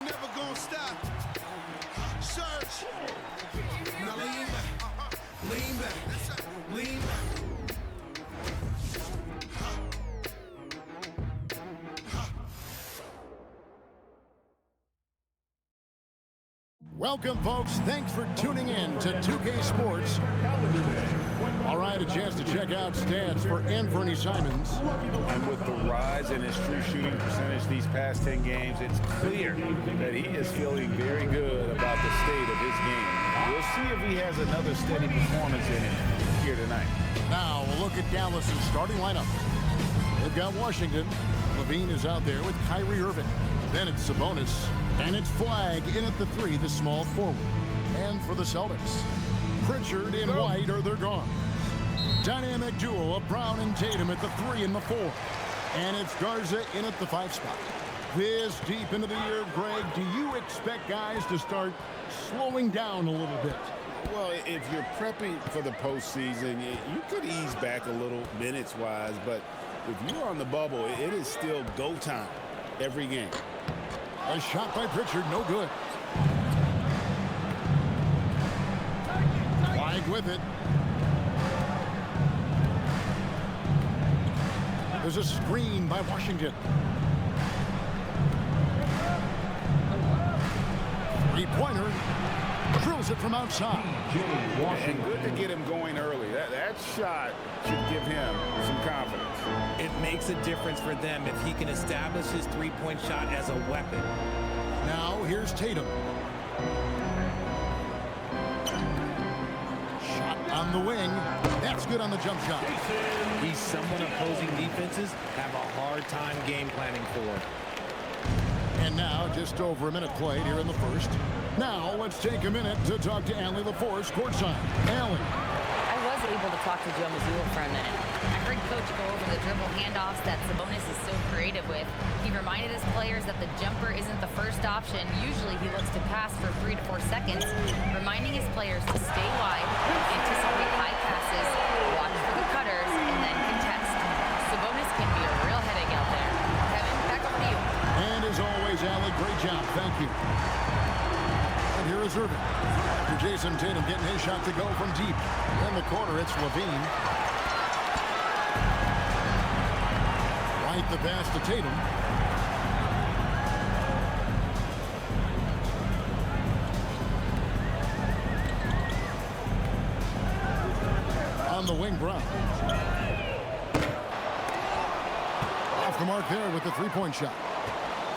Never gonna stop. Search. Now lean back. Lean back. Lean back. Welcome, folks. Thanks for tuning in to 2K Sports. All right, a chance to check out stats for Anthony Simons. And with the rise in his true shooting percentage these past 10 games, it's clear that he is feeling very good about the state of his game. We'll see if he has another steady performance in it here tonight. Now, we'll look at Dallas' starting lineup. They've got Washington. Levine is out there with Kyrie Irving. Then it's Sabonis. And it's Flag in at the 3, the small forward. And for the Celtics, Pritchard and White are they're gone. Dynamic duo of Brown and Tatum at the 3 and the 4. And it's Garza in at the 5 spot. This deep into the year, Greg, do you expect guys to start slowing down a little bit? Well, if you're prepping for the postseason, you could ease back a little minutes-wise, but if you're on the bubble, it is still go time every game. A shot by Pritchard, no good. Flag with it. There's a screen by Washington. Three-pointer. Drills it from outside. And good to get him going early. That shot should give him some confidence. It makes a difference for them if he can establish his three-point shot as a weapon. Now here's Tatum. Shot on the wing. That's good on the jump shot. He's someone opposing defenses have a hard time game planning for. And now just over a minute played here in the first. Now let's take a minute to talk to Allie LaForce courtside. Allie. I was able to talk to Joe Mazzulla for a minute. I heard Coach go over the dribble handoffs that Sabonis is so creative with. He reminded his players that the jumper isn't the first option. Usually he looks to pass for 3 to 4 seconds, reminding his players to stay wide, anticipate high passes, watch for the cutters, and then contest. Sabonis can be a real headache out there. Kevin, back over to you. And as always, Allie, great job. Thank you. And here is Irving. After Jason Tatum getting his shot to go from deep. In the corner, it's Levine. Right the pass to Tatum. On the wing, Brown. Off the mark there with the three-point shot.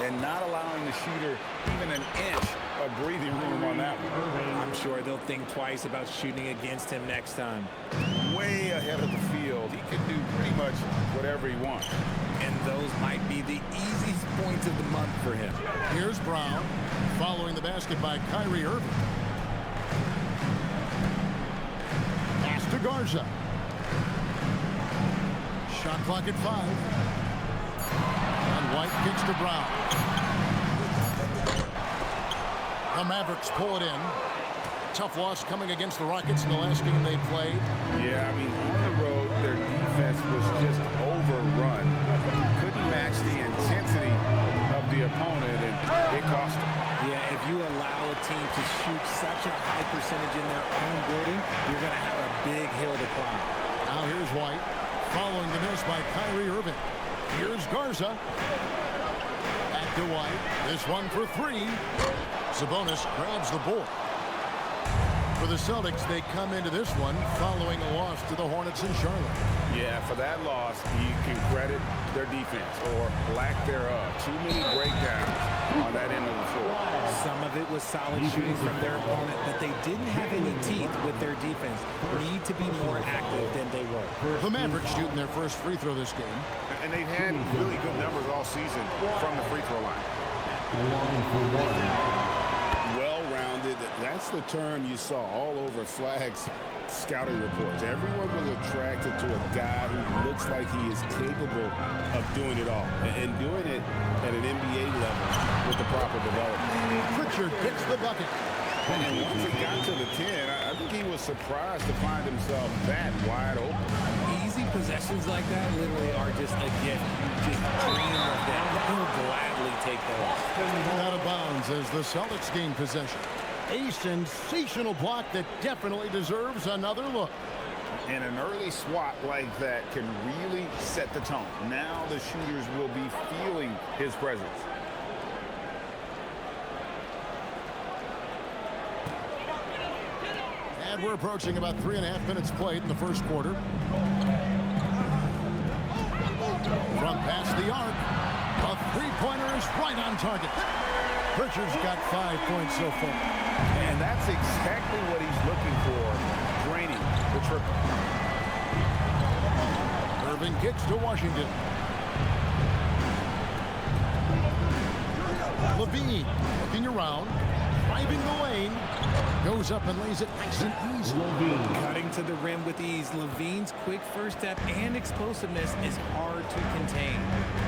And not allowing the shooter even an inch of breathing room on that one. I'm sure they'll think twice about shooting against him next time. Way ahead of the field. He can do pretty much whatever he wants. And those might be the easiest points of the month for him. Here's Brown following the basket by Kyrie Irving. Pass to Garza. Shot clock at 5. And White kicks to Brown. The Mavericks pull it in. Tough loss coming against the Rockets in the last game they played. Yeah, I mean, on the road, their defense was just overrun. Couldn't match the intensity of the opponent, and it cost them. Yeah, if you allow a team to shoot such a high percentage in their own building, you're going to have a big hill to climb. Now here's White, following the miss by Kyrie Irving. Here's Garza. Back to White. This one for 3. Sabonis grabs the board. For the Celtics, they come into this one following a loss to the Hornets in Charlotte. Yeah, for that loss, you can credit their defense or lack thereof. Too many breakdowns on that end of the floor. Some of it was solid shooting from their opponent, but they didn't have any teeth with their defense. Need to be more active than they were. The Mavericks shooting their first free throw this game. And they've had really good numbers all season from the free throw line. Well-rounded. That's the term you saw all over Flag's scouting reports. Everyone was attracted to a guy who looks like he is capable of doing it all and doing it at an NBA level with the proper development. Pritchard gets the bucket. And once he got to the 10, I think he was surprised to find himself that wide open. Easy possessions like that literally are just a gift. You just dream of them. He'll gladly take those. Out of bounds as the Celtics gain possession. A sensational block that definitely deserves another look. And an early swat like that can really set the tone. Now the shooters will be feeling his presence. And we're approaching about 3.5 minutes played in the first quarter. From past the arc, a three-pointer is right on target. Pritchard's got 5 points so far. And that's exactly what he's looking for, draining the triple. Irving kicks to Washington. Levine looking around, driving the lane, goes up and lays it nice and easy. Cutting to the rim with ease. Levine's quick first step and explosiveness is hard to contain.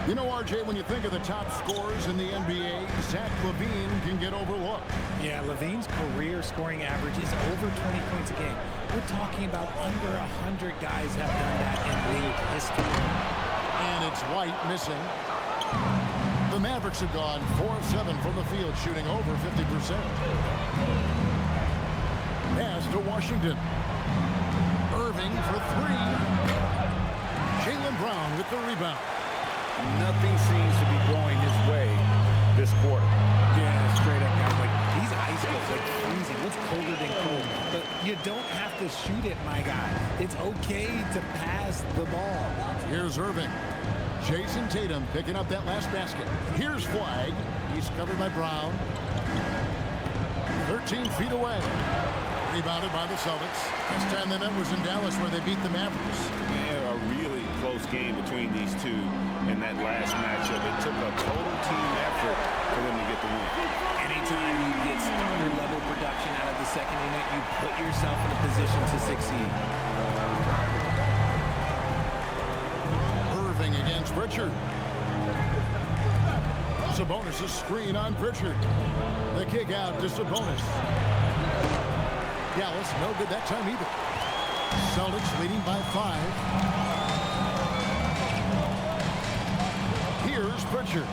You know, RJ, when you think of the top scorers in the NBA, Zach LaVine can get overlooked. Yeah, Levine's career scoring average is over 20 points a game. We're talking about under 100 guys have done that in league history. And it's White missing. The Mavericks have gone 4 of 7 from the field, shooting over 50%. Pass to Washington. Irving for 3. Jaylen Brown with the rebound. Nothing seems to be going his way this quarter. Yeah, straight up, guys. Like, these ice cold, like freezing. What's colder than cold? But you don't have to shoot it, my guy. It's okay to pass the ball. Here's Irving. Jason Tatum picking up that last basket. Here's Flag. He's covered by Brown. 13 feet away. Rebounded by the Celtics. Last time they met was in Dallas where they beat the Mavericks. Yeah, a really close game between these two in that last matchup. It took a total team effort for them to get the win. Anytime you get starter level production out of the second unit, you put yourself in a position to succeed. Irving against Pritchard. Sabonis' screen on Pritchard. The kick out to Sabonis. Dallas no good that time either. Celtics leading by 5. Here's Pritchard.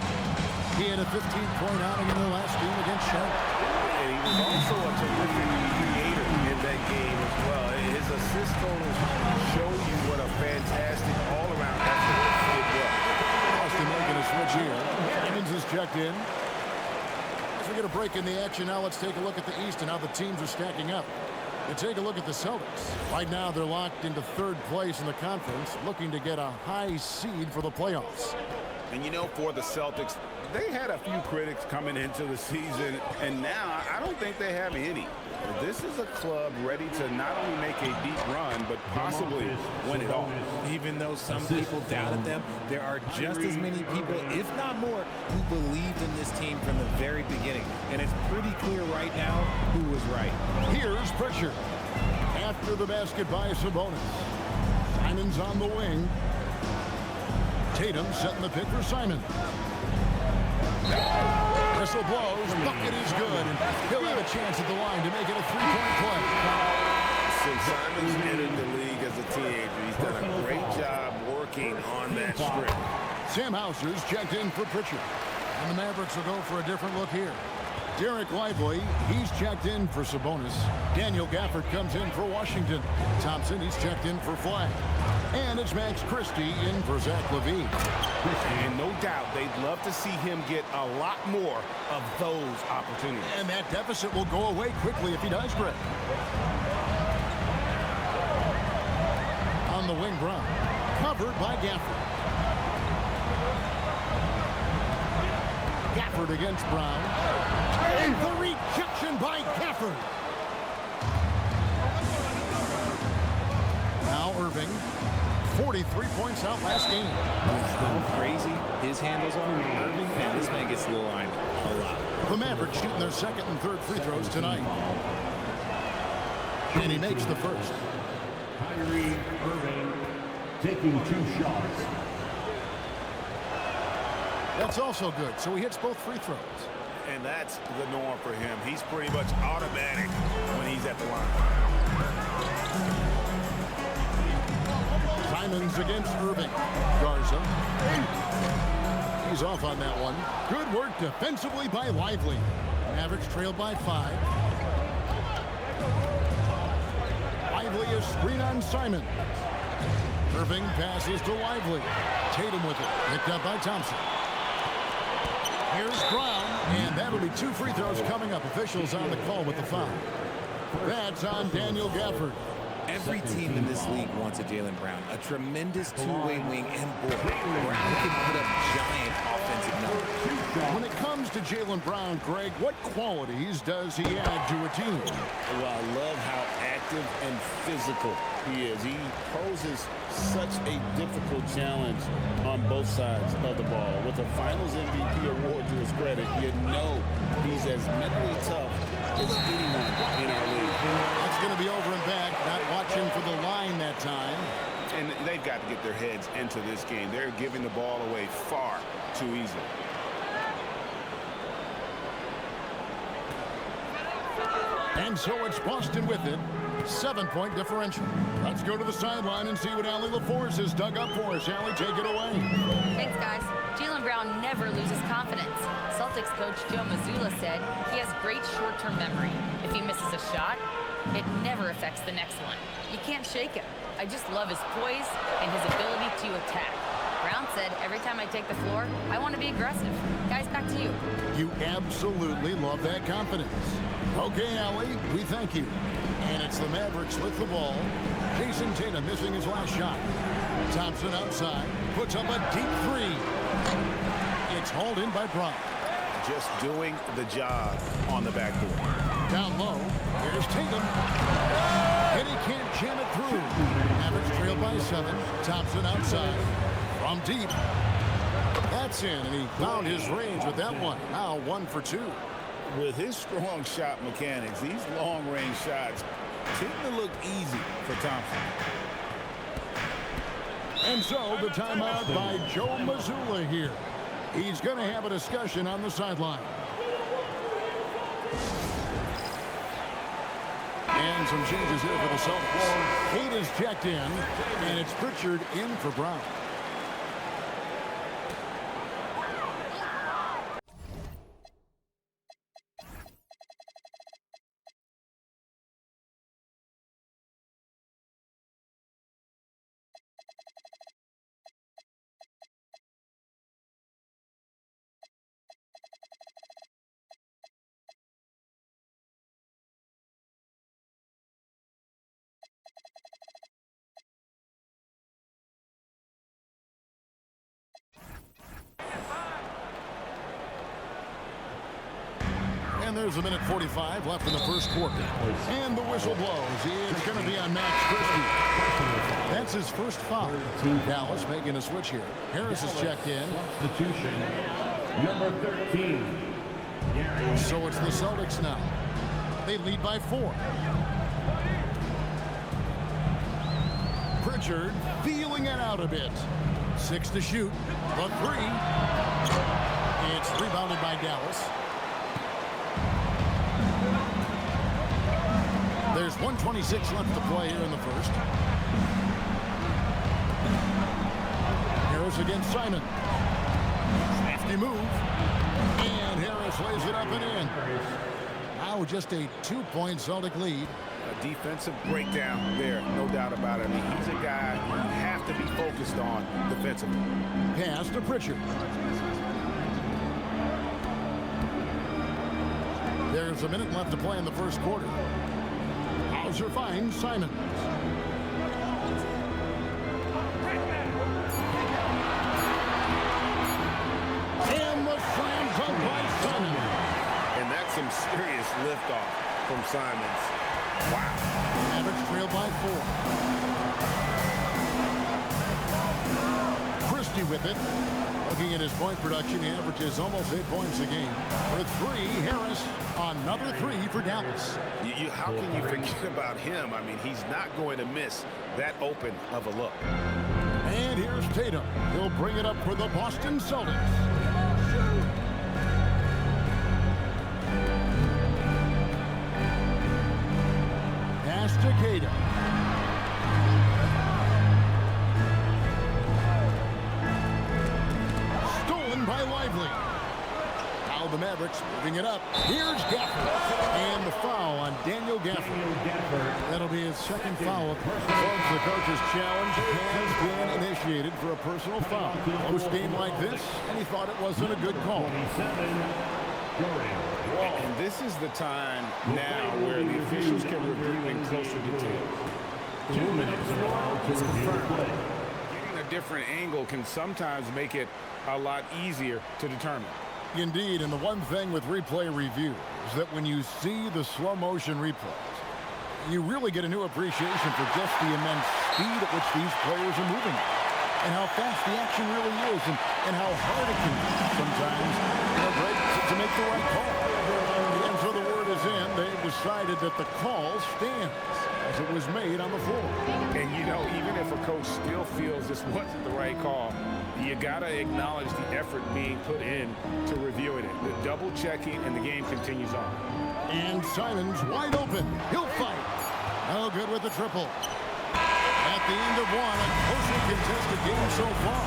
He had a 15-point outing in the last game against Charlotte. And he was also a terrific creator in that game as well. His assist totals show you what a fantastic all-around effort it was. Austin making a switch here. Simmons is checked in. As we get a break in the action now, let's take a look at the East and how the teams are stacking up. You take a look at the Celtics. Right now, they're locked into 3rd place in the conference, looking to get a high seed for the playoffs. And you know, for the Celtics, they had a few critics coming into the season, and now I don't think they have any. This is a club ready to not only make a deep run, but possibly win it all. Even though some people doubted them, there are just as many people, if not more, who believed in this team from the very beginning. And it's pretty clear right now who was right. Here's Pritchard. After the basket by Sabonis. Simon's on the wing. Tatum setting the pick for Simon. Whistle blows. Bucket is good. And he'll have a chance at the line to make it a 3-point play. Since Simon's entered the league as a teenager, he's done a great job working on that strip. Sam Hauser's checked in for Pritchard. And the Mavericks will go for a different look here. Derek Lively, he's checked in for Sabonis. Daniel Gafford comes in for Washington. Thompson, he's checked in for Flag. And it's Max Christie in for Zach LaVine. And no doubt they'd love to see him get a lot more of those opportunities. And that deficit will go away quickly if he does, Greg. On the wing, Brown. Covered by Gafford. Gafford against Brown. And the rejection by Gafford. Now Irving. 43 points out last game. How crazy his handles are. Irving, man, this man gets to the line a lot. The Mavericks shooting their second and third free throws tonight. And he makes the first. Kyrie Irving taking 2 shots. That's also good. So he hits both free throws. And that's the norm for him. He's pretty much automatic when he's at the line. Simons against Irving. Garza. He's off on that one. Good work defensively by Lively. Mavericks trailed by 5. Lively is screen on Simon. Irving passes to Lively. Tatum with it. Picked up by Thompson. Here's Brown, and that'll be 2 free throws coming up. Officials on the call with the foul. That's on Daniel Gafford. Every team in this league wants a Jaylen Brown, a tremendous two-way wing, and boy, Brown can put up giant offensive numbers. When it comes to Jaylen Brown, Greg, what qualities does he add to a team? Well, I love how active and physical he is. He poses such a difficult challenge on both sides of the ball. With a Finals MVP award to his credit, you know he's as mentally tough as anyone in our league. That's going to be over and back, not watching for the line that time. And they've got to get their heads into this game. They're giving the ball away far too easily. And so it's Boston with it. 7-point differential. Let's go to the sideline and see what Allie LaForce has dug up for us. Allie, take it away. Thanks, guys. Jaylen Brown never loses confidence. Celtics coach Joe Mazzulla said he has great short-term memory. If he misses a shot, it never affects the next one. You can't shake him. I just love his poise and his ability to attack. Brown said, every time I take the floor, I want to be aggressive. Guys, back to you. You absolutely love that confidence. Okay, Allie, we thank you. And it's the Mavericks with the ball. Jason Tatum missing his last shot. Thompson outside, puts up a deep 3. It's hauled in by Brown. Just doing the job on the backboard. Down low, here's Tatum. And he can't jam it through. Mavericks trailed by 7. Thompson outside. From deep. That's in, and he found his range with that one. Now 1 for 2. With his strong shot mechanics, these long-range shots tend to look easy for Thompson. And so the timeout by Joe Mazzulla here. He's going to have a discussion on the sideline. And some changes here for the Celtics. Kate is checked in, and it's Pritchard in for Brown. And there's a minute 45 left in the first quarter. And the whistle blows. It's going to be on Max Christie. That's his first foul. Dallas making a switch here. Harris is checked in. Substitution, number 13. So it's the Celtics now. They lead by 4. Pritchard feeling it out a bit. 6 to shoot. The 3. It's rebounded by Dallas. There's 1:26 left to play here in the first. Harris against Simon. Crafty move. And Harris lays it up and in. Now just a 2-point Celtic lead. A defensive breakdown there, no doubt about it. I mean, he's a guy you have to be focused on defensively. Pass to Pritchard. There's a minute left to play in the first quarter. Hauser finds Simon. And the slam dunk by Simon. And that's some serious liftoff from Simons. Wow. Mavericks trail by 4. nasty with it. Looking at his point production, he averages almost 8 points a game. For three, Harris, another three for Dallas. How can you forget about him? I mean, he's not going to miss that open of a look. And here's Tatum. He'll bring it up for the Boston Celtics. Pass to Tatum. By Lively. Now the Mavericks moving it up. Here's Gafford. And the foul on Daniel Gafford. That'll be his second foul. Folks, the coach's challenge has been initiated for a personal foul. Close game like this, and he thought it wasn't a good call. And this is the time now where the officials can review in closer detail. 2 minutes It's confirmed. Getting a different angle can sometimes make it a lot easier to determine. Indeed, and the one thing with replay review is that when you see the slow motion replays, you really get a new appreciation for just the immense speed at which these players are moving and how fast the action really is and how hard it can be sometimes to make the right call. And so the word is in. They've decided that the call stands as it was made on the floor. And, you know, even if a coach still feels this wasn't the right call, you got to acknowledge the effort being put in to reviewing it. The double checking, and the game continues on. And Simons wide open. He'll fight. No good with the triple. At the end of one, a closely contested game so far.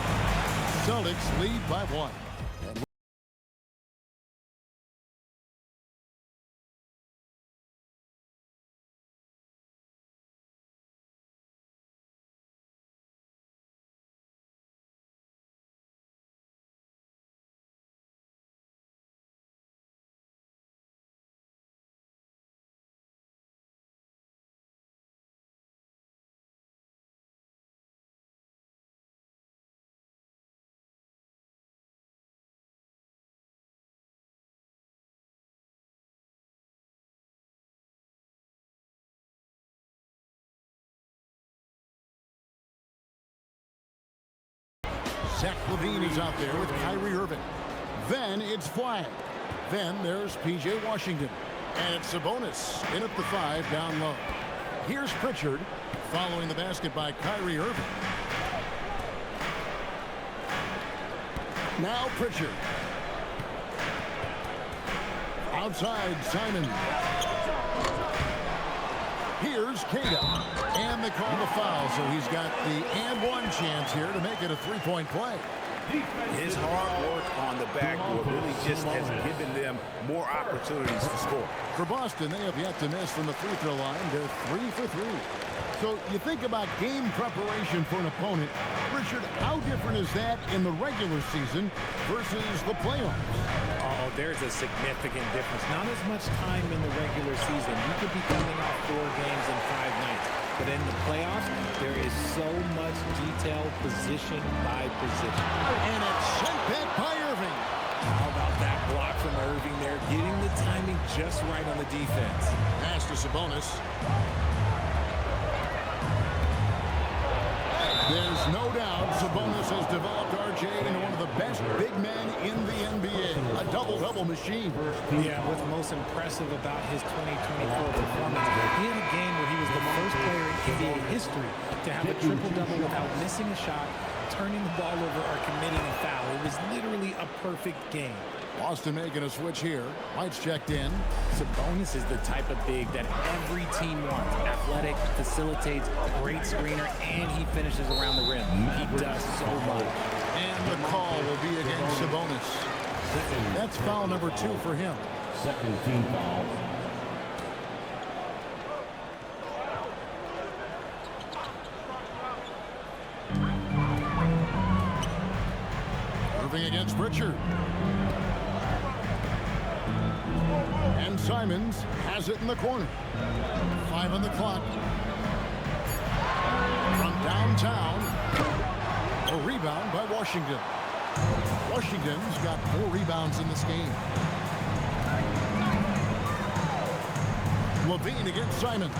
Celtics lead by 1. Zach LaVine is out there with Kyrie Irving. Then it's Flag. Then there's P.J. Washington. And it's Sabonis in at the 5 down low. Here's Pritchard following the basket by Kyrie Irving. Now Pritchard. Outside Simon. Here's Cada. And they call the foul, so he's got the and one chance here to make it a three-point play. His hard work on the backboard really just has given them more opportunities to score. For Boston, they have yet to miss from the free throw line. They're 3 for 3. So you think about game preparation for an opponent. Richard, how different is that in the regular season versus the playoffs? Oh, there's a significant difference. Not as much time in the regular season. You could be coming off 4 games in 5 nights. But in the playoffs, there is so much detail position by position. And it's sent back by Irving. How about that block from Irving there? Getting the timing just right on the defense. Pass to Sabonis. There's no doubt Sabonis has developed RJ into one of the best big men in the NBA. A double-double machine. Yeah, what's most impressive about his 2024 performance, he had a game where he was the first player in NBA history to have a triple-double without missing a shot, turning the ball over, or committing a foul. It was literally a perfect game. Boston making a switch here. White's checked in. Sabonis is the type of big that every team wants. Athletic, facilitates, great screener, and he finishes around the rim. He does so much. And the call will be against Sabonis. That's foul number 2 for him. Second team foul. Irving against Pritchard. And Simons has it in the corner. 5 on the clock. From downtown, a rebound by Washington. Washington's got 4 rebounds in this game. LaVine against Simon.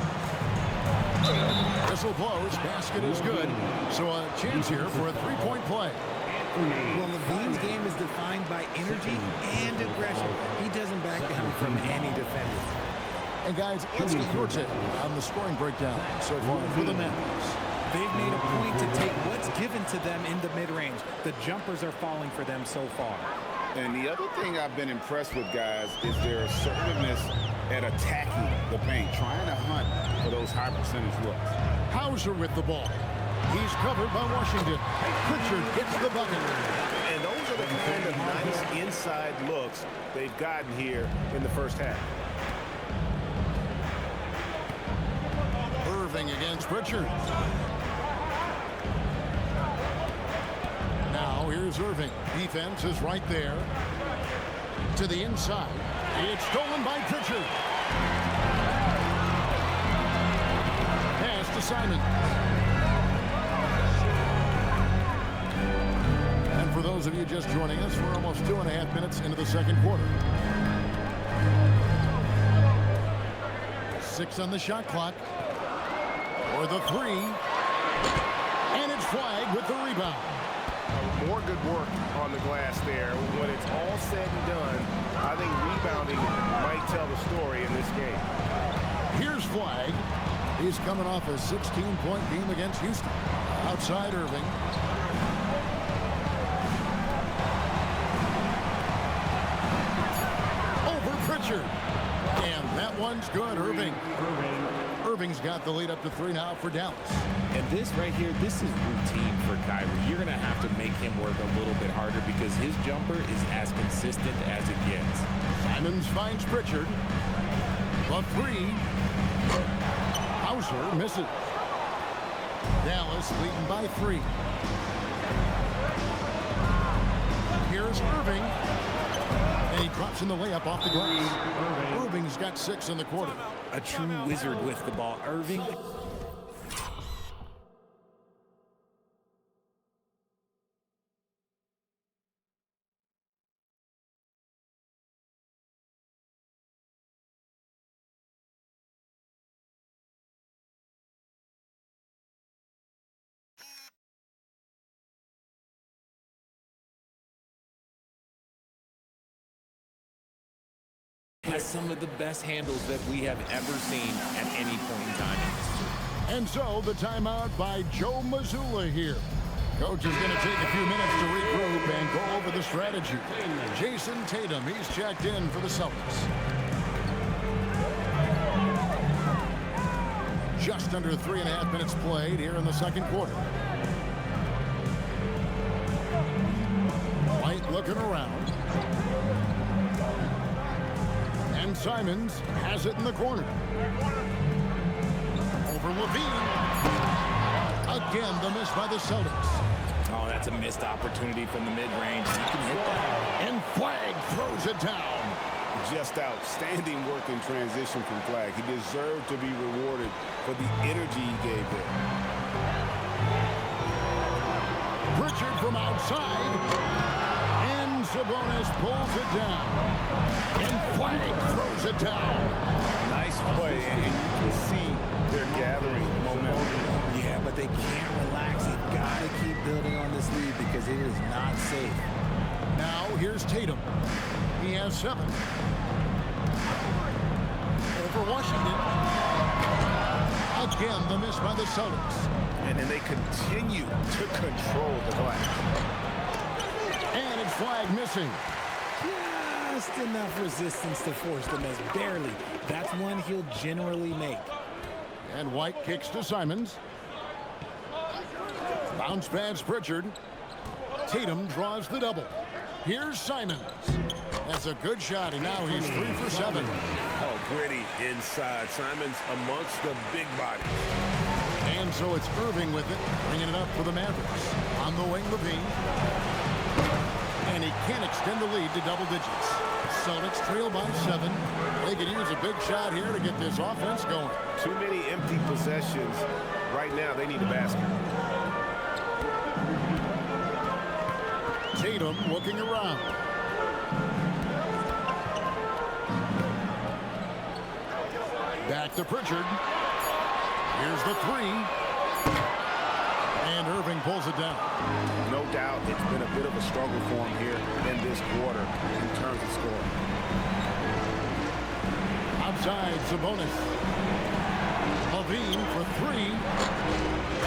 Whistle blows. Basket is good. So a chance here for a 3-point play. Well, Levine's game is defined by energy and aggression. He doesn't back down from any defender. And guys, let's get your take on the scoring breakdown so far for the Mavericks. They've made a point to take what's given to them in the mid-range. The jumpers are falling for them so far. And the other thing I've been impressed with, guys, is their assertiveness at attacking the paint, trying to hunt for those high percentage looks. Hauser with the ball. He's covered by Washington. Pritchard gets the bucket. And those are the kind of nice inside looks they've gotten here in the first half. Irving against Pritchard. Now here's Irving. Defense is right there. To the inside. It's stolen by Pritchard. Pass to Simon. And for those of you just joining us, we're almost 2.5 minutes into the second quarter. 6 on the shot clock. For the 3. And it's flagged with the rebound. More good work on the glass there. When it's all said and done, I think rebounding might tell the story in this game. Here's Flag. He's coming off a 16-point game against Houston. Outside Irving. Over Pritchard. And that one's good, Irving. Irving's got the lead up to 3 now for Dallas. And this right here, this is routine for Kyrie. You're going to have to make him work a little bit harder because his jumper is as consistent as it gets. Simons finds Pritchard. The 3. Hauser misses. Dallas leading by 3. Here's Irving. And he drops in the layup off the glass. Irving's got 6 in the quarter. A true wizard with the ball. Irving. Has some of the best handles that we have ever seen at any point in time in history. And so the timeout by Joe Mazzulla here. Coach is going to take a few minutes to regroup and go over the strategy. Jason Tatum, he's checked in for the Celtics. Just under 3.5 minutes played here in the second quarter. White looking around. And Simons has it in the corner. Over Levine. Again, the miss by the Celtics. Oh, that's a missed opportunity from the mid-range. He can hit that. And Flag throws it down. Just outstanding work in transition from Flag. He deserved to be rewarded for the energy he gave there. Pritchard from outside. Sabonis pulls it down. And Flag throws it down. Nice play, and you can see they're gathering momentum. Yeah, but they can't relax. They've got to keep building on this lead because it is not safe. Now here's Tatum. He has 7. Over Washington. Again, the miss by the Celtics. And then they continue to control the glass. And it's Flag missing. Just enough resistance to force the miss. Barely. That's one he'll generally make. And White kicks to Simons. Bounce pass Pritchard. Tatum draws the double. Here's Simons. That's a good shot, and now he's 3 for 7. Oh, gritty inside. Simons amongst the big bodies. And so it's Irving with it, bringing it up for the Mavericks. On the wing, Levine. And he can't extend the lead to double digits. Celtics trail by 7. They could use a big shot here to get this offense going. Too many empty possessions. Right now, they need a basket. Tatum looking around. Back to Pritchard. Here's the 3. And Irving pulls it down. No doubt it's been a bit of a struggle for him here in this quarter in terms of scoring. Outside, Sabonis. Levine for three.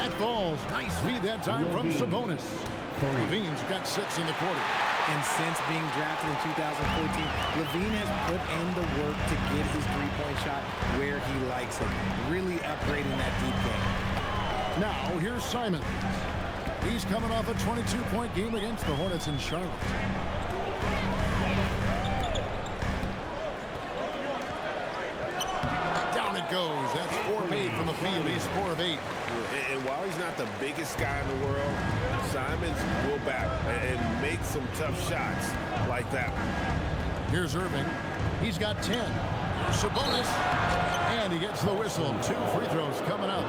That falls. Nice feed that time from Sabonis. Levine's got 6 in the quarter. And since being drafted in 2014, Levine has put in the work to get his three-point shot where he likes it, really upgrading that deep game. Now, here's Simon. He's coming off a 22-point game against the Hornets in Charlotte. Down it goes. That's 4 made from the field. He's 4 of 8. And while he's not the biggest guy in the world, Simons will battle and make some tough shots like that. Here's Irving. He's got 10. Here's Sabonis. And he gets the whistle. 2 free throws coming up.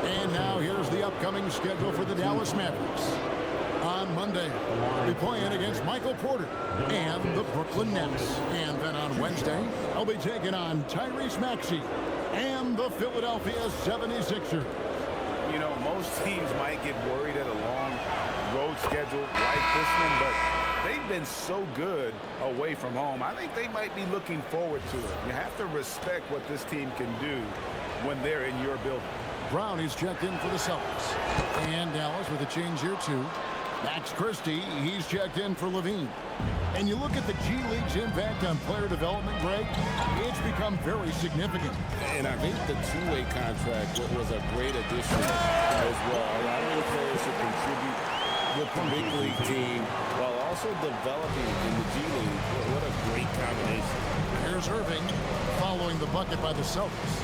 And now here's the upcoming schedule for the Dallas Mavericks. On Monday, they'll be playing against Michael Porter and the Brooklyn Nets. And then on Wednesday, they'll be taking on Tyrese Maxey and the Philadelphia 76ers. You know, most teams might get worried at a long road schedule like this one, but they've been so good away from home. I think they might be looking forward to it. You have to respect what this team can do when they're in your building. Brown is checked in for the Celtics. And Dallas with a change here, too. Max Christie, he's checked in for Levine. And you look at the G League's impact on player development, Greg, it's become very significant. And I think the two-way contract was a great addition as well. A lot of the players should contribute with the big league team while also developing in the G League. What a great combination. Here's Irving following the bucket by the Celtics.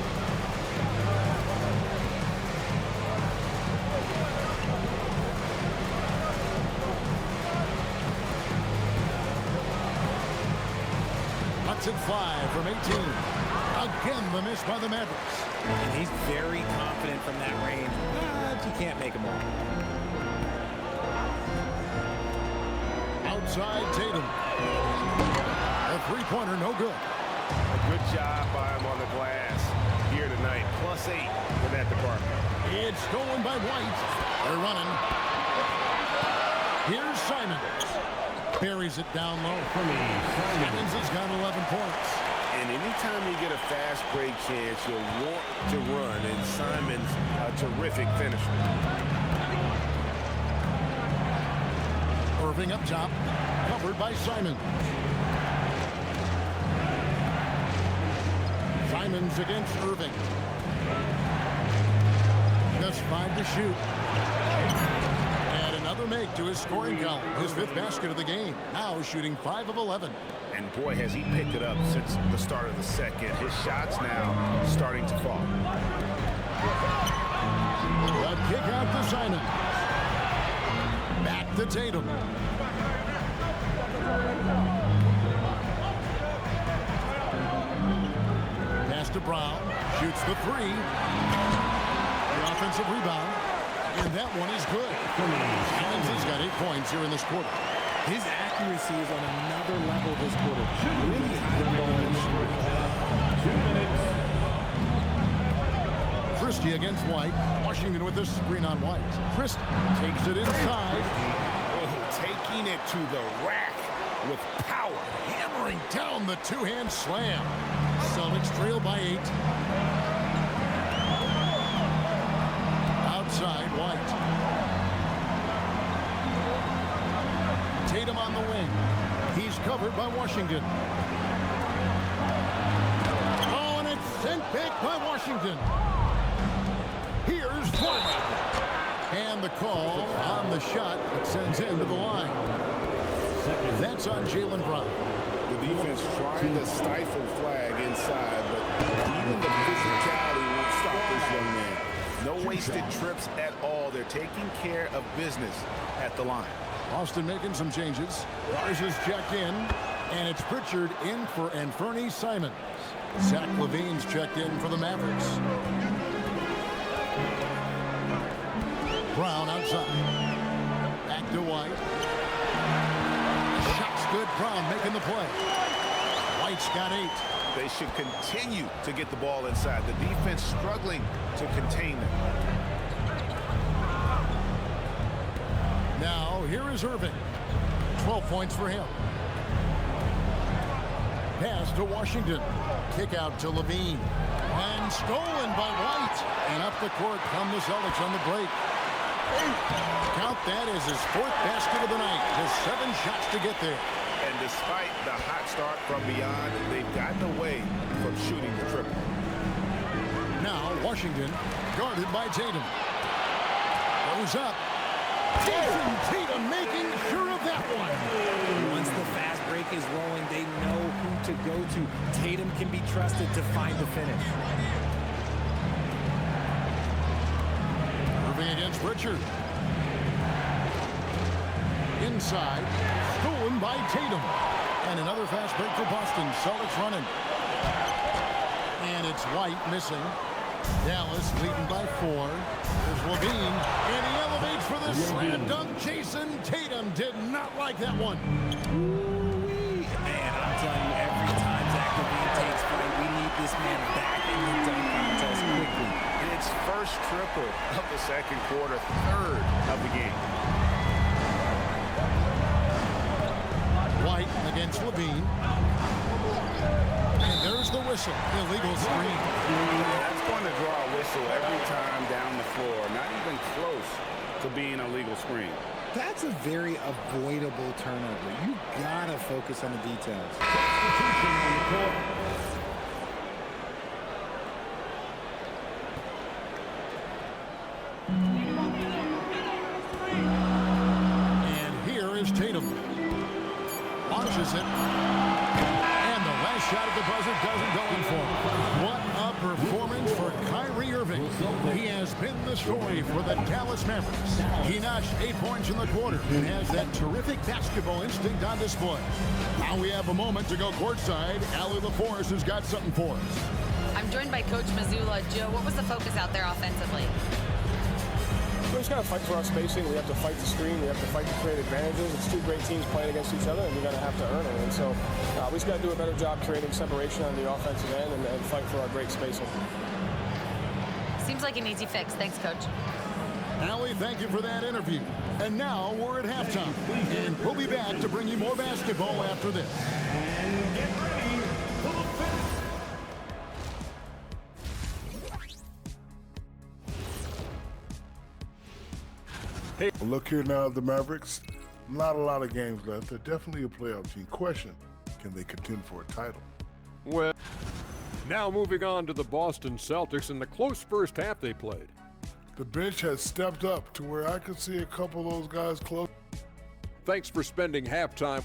At 5 from 18. Again, the miss by the Mavericks. And he's very confident from that range, but you can't make him wrong. Outside Tatum. A three-pointer, no good. A good job by him on the glass here tonight. +8 in that department. It's stolen by White. They're running. Here's Simon. Buries it down low. Simons has got 11 points. And anytime you get a fast break chance, you'll want to run. And Simons, a terrific finisher. Irving up top. Covered by Simon. Simons against Irving. Just 5 to shoot. Another make to his scoring column. His 5th basket of the game. Now shooting 5 of 11. And boy, has he picked it up since the start of the second. His shots now starting to fall. A kick out to Simon. Back to Tatum. Pass to Brown. Shoots the 3. The offensive rebound. And that one is good. Simons has got 8 points here in this quarter. His accuracy is on another level this quarter. Really high ball in short. 2 minutes. Christie against White. Washington with the screen on White. Christie takes it inside. Taking it to the rack with power. Hammering down the two-hand slam. Celtics trail by 8. Outside, White. Tatum on the wing. He's covered by Washington. Oh, and it's sent back by Washington. Here's Flag. And the call on the shot that sends him to the line. That's on Jaylen Brown. The defense trying to stifle Flag inside, but even the physicality won't stop this young man. No wasted trips at all. They're taking care of business at the line. Austin making some changes. Lars is checked in, and it's Pritchard in for Anthony Simons. Zach LaVine's checked in for the Mavericks. Brown outside. Back to White. Shot's good. Brown making the play. White's got 8. They should continue to get the ball inside. The defense struggling to contain them. So here is Irving. 12 points for him. Pass to Washington. Kick out to Levine. And stolen by White. And up the court come the Celtics on the break. Count that as his 4th basket of the night. Just 7 shots to get there. And despite the hot start from beyond, they've gotten away from shooting the triple. Now Washington guarded by Tatum. Goes up. Jason Tatum making sure of that one. Once the fast break is rolling, they know who to go to. Tatum can be trusted to find the finish. Irving against Richard. Inside. Stolen by Tatum. And another fast break for Boston. Celtics running. And it's White missing. Dallas leading by 4. There's Levine, and he elevates for the slam dunk. Jason Tatum did not like that one. Man, I'm telling you, every time Zach Levine takes flight, we need this man back in the dunk contest quickly. It's first triple of the second quarter, 3rd of the game. White against Levine. And there's the whistle. Illegal screen. That's going to draw a whistle every time down the floor. Not even close to being a legal screen. That's a very avoidable turnover. You gotta focus on the details. And here is Tatum. Launches it. And the last shot at the buzzer doesn't go in for him. What a performance for Kyrie Irving. He has been the story for the Dallas Mavericks. He notched 8 points in the quarter and has that terrific basketball instinct on display. Now we have a moment to go courtside. Allie LaForce has got something for us. I'm joined by Coach Mazzulla. Joe, what was the focus out there offensively? We just got to fight for our spacing. We have to fight the screen. We have to fight to create advantages. It's 2 great teams playing against each other, and we're going to have to earn it. And so we just got to do a better job creating separation on the offensive end and fight for our great spacing. Seems like an easy fix. Thanks, Coach. Allie, thank you for that interview. And now we're at halftime. And we'll be back to bring you more basketball after this. Look here now at the Mavericks. Not a lot of games left. They're definitely a playoff team. Question, can they contend for a title? Well, now moving on to the Boston Celtics and the close first half they played. The bench has stepped up to where I could see a couple of those guys close. Thanks for spending halftime.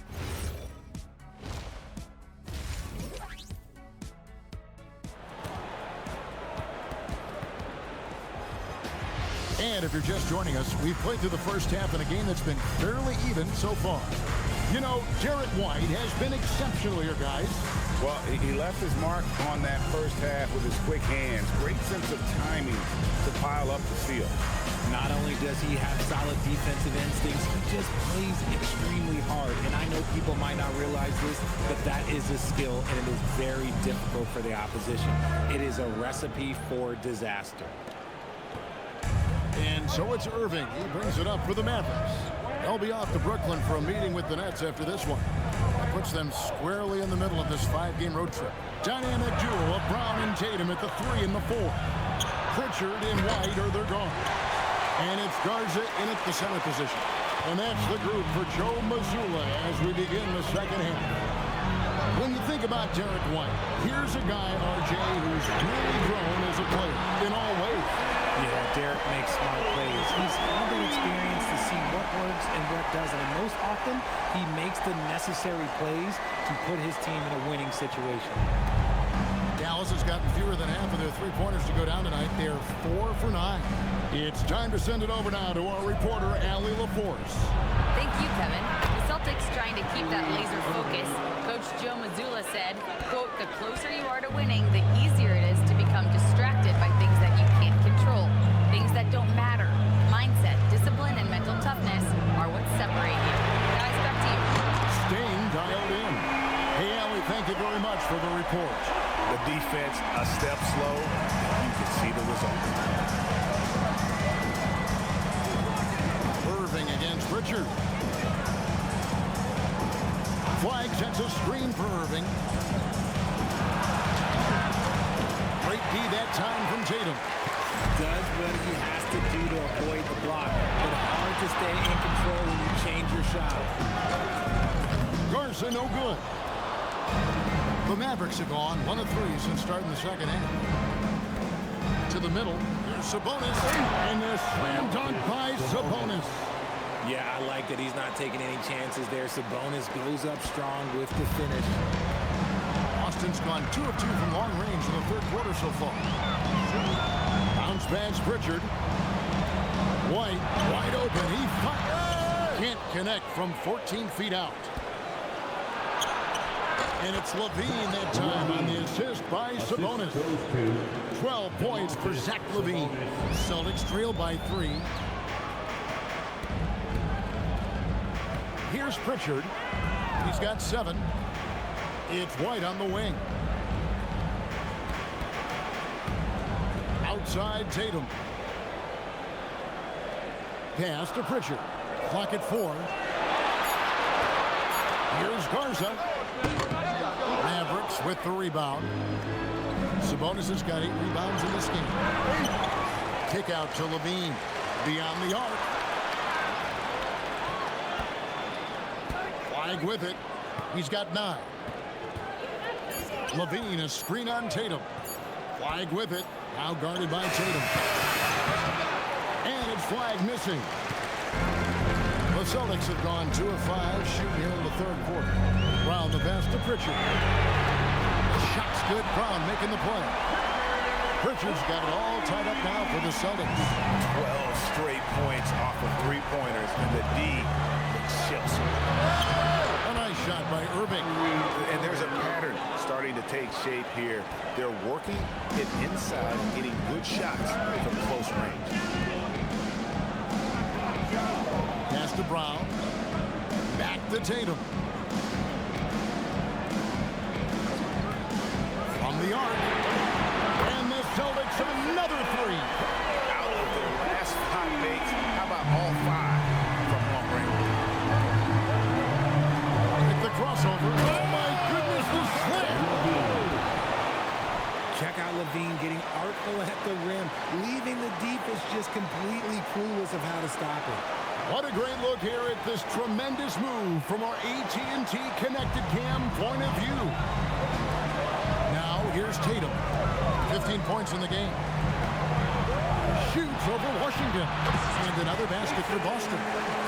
And if you're just joining us, we've played through the first half in a game that's been fairly even so far. You know, Derek White has been exceptional here, guys. Well, he left his mark on that first half with his quick hands. Great sense of timing to pile up the steal. Not only does he have solid defensive instincts, he just plays extremely hard. And I know people might not realize this, but that is a skill, and it is very difficult for the opposition. It is a recipe for disaster. And so it's Irving. He brings it up for the Mavericks. They'll be off to Brooklyn for a meeting with the Nets after this one. That puts them squarely in the middle of this 5-game road trip. Dynamic duo of Brown and Tatum at the 3 and the 4. Pritchard and White are they're gone. And it's Garza in at the center position. And that's the group for Joe Mazzulla as we begin the second half. When you think about Derek White, here's a guy, RJ, who's really grown as a player in all ways. Yeah, Derek makes smart plays. He's had the experience to see what works and what doesn't. And most often, he makes the necessary plays to put his team in a winning situation. Dallas has gotten fewer than half of their three-pointers to go down tonight. They're 4 for 9. It's time to send it over now to our reporter, Allie LaForce. Thank you, Kevin. The Celtics trying to keep that laser focus. Coach Joe Mazzulla said, quote, the closer you are to winning, the easier it is to become distracted by things that you can't control. Things that don't matter. Mindset, discipline, and mental toughness are what separate you. Guys, back to you. Staying dialed in. Hey, Allie, thank you very much for the report. The defense a step slow. You can see the result. Irving against Richard. Pritchard. Flag sets a screen for Irving. Great D that time from Tatum. Does what he has to do to avoid the block, but hard to stay in control when you change your shot. Garza, no good. The Mavericks have gone 1 of 3 since starting the second half. To the middle, here's Sabonis, and a slam dunk by Sabonis. Yeah, I like that he's not taking any chances there. Sabonis goes up strong with the finish. Austin's gone 2 of 2 from long range in the third quarter so far. Bounce pass Pritchard. White, wide open. He fires. Can't connect from 14 feet out. And it's Levine that time on the assist by Sabonis. 12 points for Zach Levine. Celtics trail by 3. Here's Pritchard. He's got 7. It's White on the wing. Outside Tatum. Pass to Pritchard. Clock at 4. Here's Garza. Mavericks with the rebound. Sabonis has got 8 rebounds in this game. Kick out to Levine. Beyond the arc. Flag with it. He's got 9. Levine, a screen on Tatum. Flag with it. Now guarded by Tatum. And it's flag missing. The Celtics have gone 2 of 5 shooting here in the third quarter. Brown the pass to Pritchard. The shot's good. Brown making the play. Pritchard's got it all tied up now for the Celtics. 12 straight points off of 3-pointers, and the D looks chips. A nice shot by Irving. And there's a pattern starting to take shape here. They're working it inside and getting good shots from close range. Pass to Brown. Back to Tatum. From the arc. And the Celtics another 3. Out of their last 5 makes, how about all 5 from long range? With the crossover. Oh my goodness, the slam. Check out Levine getting artful at the rim, leaving the defense just completely clueless of how to stop it. What a great look here at this tremendous move from our AT&T Connected Cam point of view. Now here's Tatum. 15 points in the game. Shoots over Washington. And another basket for Boston.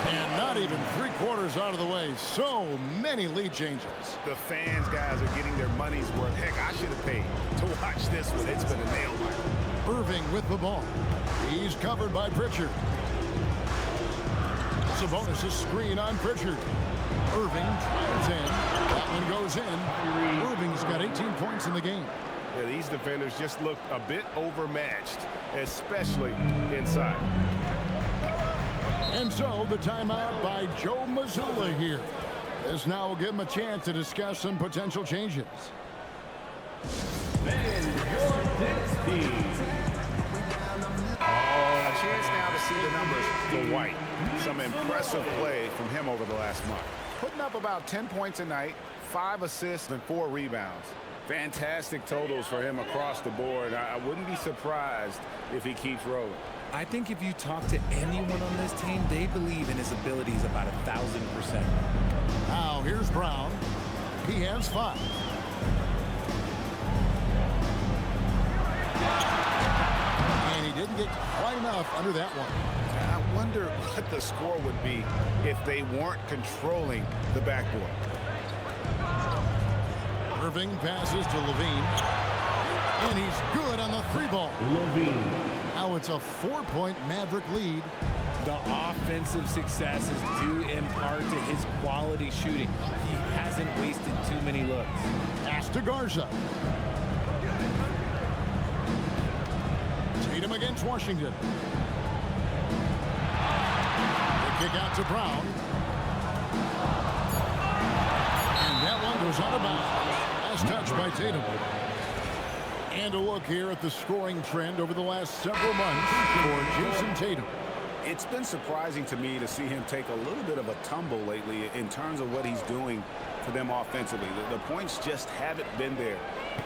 And not even 3/4 out of the way. So many lead changes. The fans, guys, are getting their money's worth. Heck, I should have paid to watch this one. It's been a nail biter. Irving with the ball. He's covered by Pritchard. Sabonis' screen on Pritchard. Irving tries in. That one goes in. Irving's got 18 points in the game. Yeah, these defenders just look a bit overmatched, especially inside. And so the timeout by Joe Mazzulla here. This now will give him a chance to discuss some potential changes. A chance now to see the numbers for White. Some impressive play from him over the last month. Putting up about 10 points a night, 5 assists, and 4 rebounds. Fantastic totals for him across the board. I wouldn't be surprised if he keeps rolling. I think if you talk to anyone on this team, they believe in his abilities about 1,000%. Now here's Brown. He has 5. And he didn't get quite enough under that one. I wonder what the score would be if they weren't controlling the backboard. Irving passes to Levine. And he's good on the 3-ball. Levine. Now it's a 4-point Maverick lead. The offensive success is due in part to his quality shooting. He hasn't wasted too many looks. Pass to Garza. Tatum against Washington. The kick out to Brown. And that one goes out of bounds. Last touch by Tatum. And a look here at the scoring trend over the last several months for Jason Tatum. It's been surprising to me to see him take a little bit of a tumble lately in terms of what he's doing for them offensively. The points just haven't been there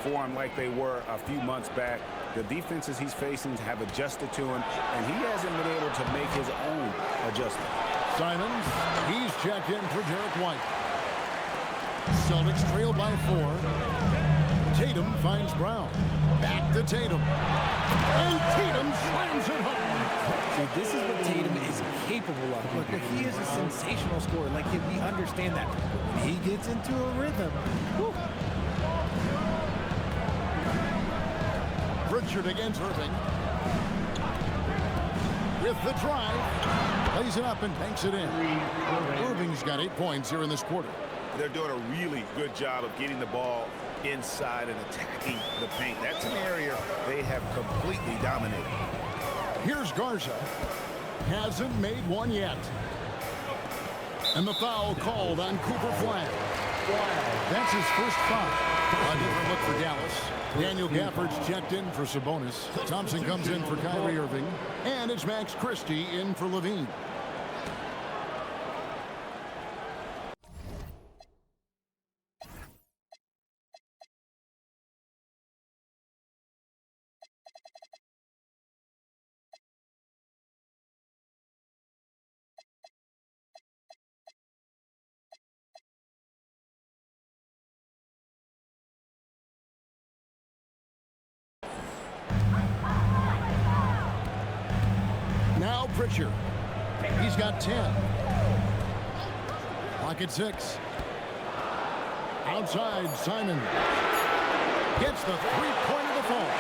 for him like they were a few months back. The defenses he's facing have adjusted to him, and he hasn't been able to make his own adjustment. Simons, he's checked in for Derek White. Celtics trail by 4. Tatum finds Brown. Back to Tatum. And Tatum slams it home. So this is what Tatum is capable of. Look, he is a sensational scorer. Like, we understand that. When he gets into a rhythm, whew. Pritchard against Irving. With the drive. Lays it up and banks it in. Irving's got 8 points here in this quarter. They're doing a really good job of getting the ball inside and attacking the paint. That's an area they have completely dominated. Here's Garza. Hasn't made one yet. And the foul called on Cooper Flag. That's his first foul. A different look for Dallas. Daniel Gafford's checked in for Sabonis. Thompson comes in for Kyrie Irving. And it's Max Christie in for Levine. Now Pritchard. He's got 10. Pocket 6. Outside, Simon. Gets the three-point of the fall.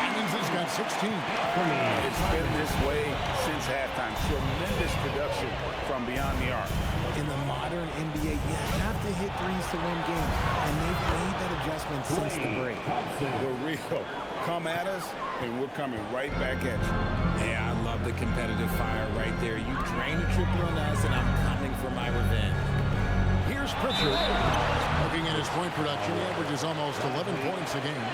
Simons has got 16. It's been this way since halftime. Tremendous production from beyond the arc. In the modern NBA, you have to hit threes to win games. And they've made that adjustment since the break. The real. Come at us, and we're coming right back at you. Yeah, I love the competitive fire right there. You drain a triple on us, and I'm coming for my revenge. Here's Pritchard. Looking at his point production, he averages almost 11 points a game.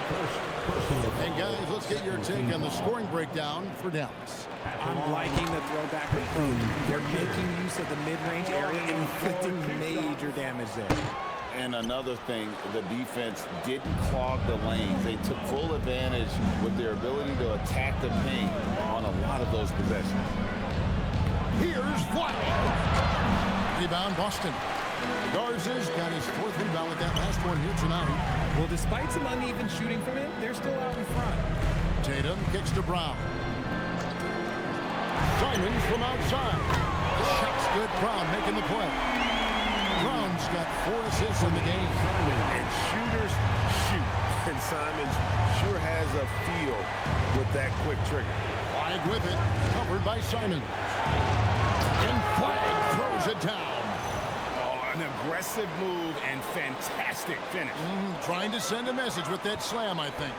And guys, let's get your take on the scoring breakdown for Dallas. I'm liking the throwback approach. They're making use of the mid-range area and inflicting major damage there. And another thing, the defense didn't clog the lanes. They took full advantage with their ability to attack the paint on a lot of those possessions. Here's Flag. Rebound, Boston. Garza's got his 4th rebound with that last one here tonight. Well, despite some uneven shooting from him, they're still out in front. Tatum kicks to Brown. Simons from outside. The shot's good. Brown making the play. Brown's got 4 assists in the game. And shooters shoot. And Simons sure has a feel with that quick trigger. Flag with it. Covered by Simons. And Flag throws it down. An aggressive move and fantastic finish. Trying to send a message with that slam, I think.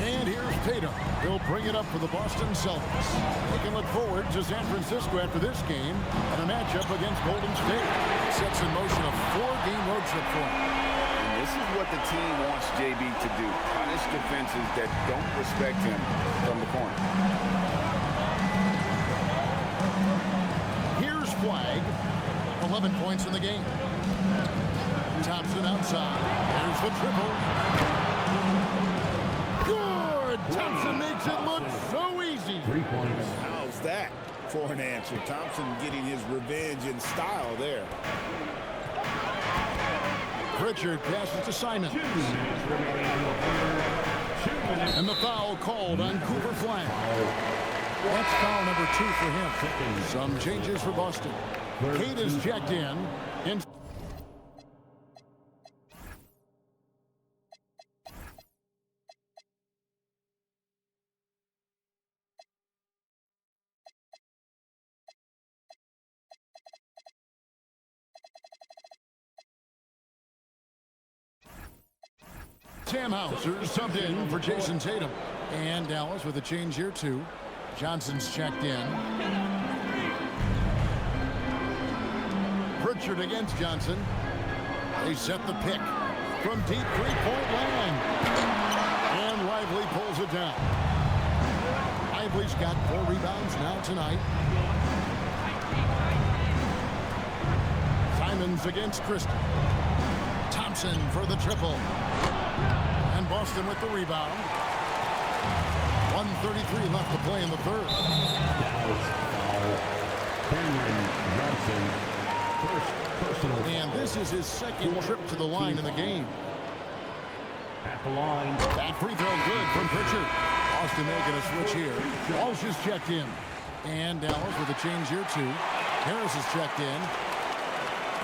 And here's Tatum. He'll bring it up for the Boston Celtics. We can look forward to San Francisco after this game and a matchup against Golden State. Sets in motion a 4-game road trip for him. And this is what the team wants JB to do. Punish defenses that don't respect him from the corner. Here's Flag. 11 points in the game. Thompson outside. There's the triple. Good! Thompson makes it look so easy. 3 points. How's that for an answer? Thompson getting his revenge in style there. Pritchard passes to Simons. And the foul called on Cooper Flag. That's foul number 2 for him. Some changes for Boston. Kate is checked in. Sam Hauser subbed in for Jason Tatum. And Dallas with a change here too. Johnson's checked in. Pritchard against Johnson. They set the pick from deep three-point land. And Lively pulls it down. 5 Collectively's got 4 rebounds now tonight. Simons against Christie. Thompson for the triple. And Boston with the rebound. 1:33 left to play in the third. And this is his second trip to the line in the game. At the line. That free throw good from Pritchard. Boston making a switch here. Walsh is checked in. And Dallas with a change here too. Harris is checked in.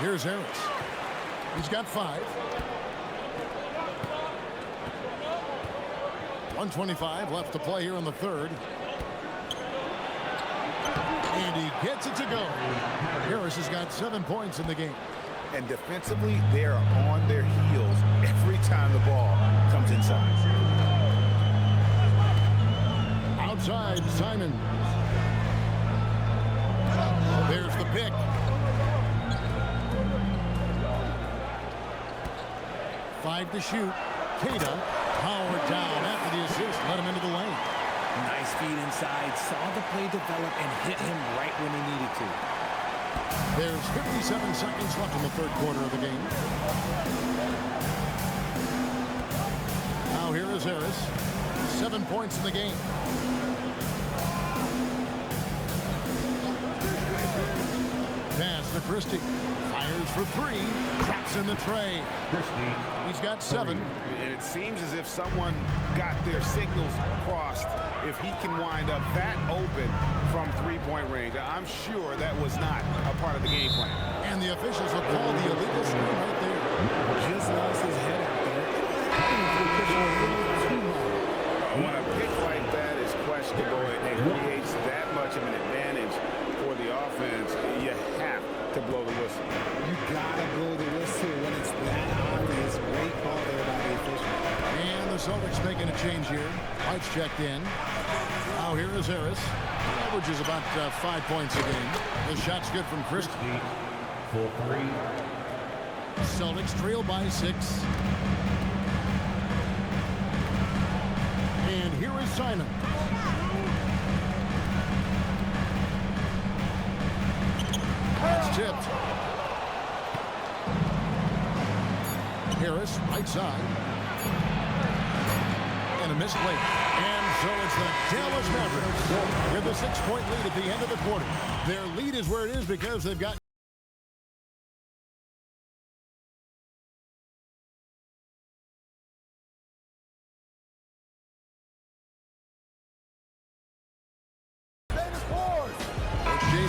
Here's Harris. He's got 5. 1:25 left to play here in the third. And he gets it to go. Harris has got 7 points in the game. And defensively, they are on their heels every time the ball comes inside. Outside, Simon. There's the pick. Five to shoot. Queta powered down after the assist. Let him into the lane. Nice feed inside. Saw the play develop and hit him right when he needed to. There's 57 seconds left in the third quarter of the game. Now here is Harris. 7 points in the game. Pass to Christie. Fires for 3. Traps in the tray. Christie. He's got 7. And it seems as if someone got their signals crossed. If he can wind up that open from three-point range, I'm sure that was not a part of the game plan. And the officials have called the illegal screen right there. Just lost his head out there. When a pick like that is questionable and it creates that much of an advantage for the offense, you have to blow the whistle. You gotta blow the whistle when it's that obvious. Great call there by the official. And the Celtics making a change here. White's checked in. Now here is Harris. Averages about 5 points a game. The shot's good from Christie. For 3. Celtics trail by 6. And here is Simon. That's tipped. Harris, right side. And a misplay. And so it's the Dallas Mavericks with a 6-point lead at the end of the quarter. Their lead is where it is because they've got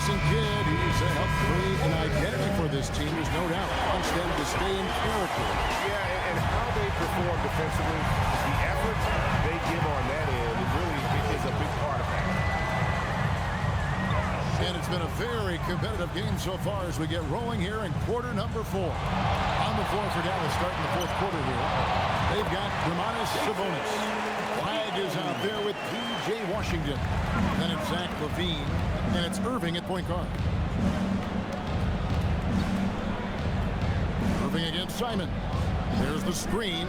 Kidd, he's helped create an identity for this team. There's no doubt. Wants them to stay in character. Yeah, and how they perform defensively, the effort they give on that end really is a big part of that. And it's been a very competitive game so far as we get rolling here in quarter number 4. On the floor for Dallas starting the fourth quarter here. They've got Sabonis. Flag is out there with P.J. Washington. Then it's Zach LaVine. And it's Irving at point guard. Irving against Simon. There's the screen.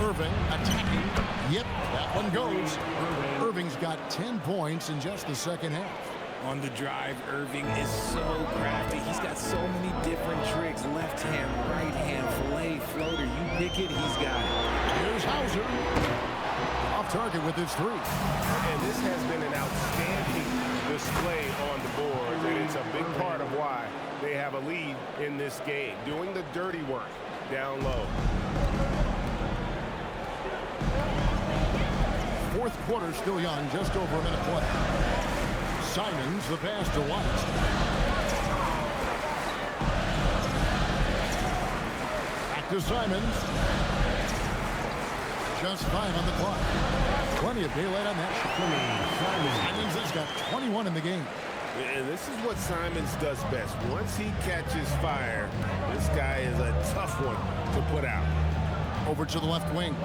Irving attacking. Yep, that one goes. Irving's got 10 points in just the second half. On the drive, Irving is so crafty. He's got so many different tricks. Left hand, right hand, fillet, floater. You pick it, he's got it. Here's Hauser. Off target with his 3. And this has been an outstanding display on the board, and it's a big part of why they have a lead in this game, doing the dirty work down low. Fourth quarter still young, just over a minute play. Simons, the pass to White. Back to Simons. Just 5 on the clock. Plenty of daylight on that shot. Simons has got 21 in the game. And this is what Simons does best. Once he catches fire, this guy is a tough one to put out. Over to the left wing.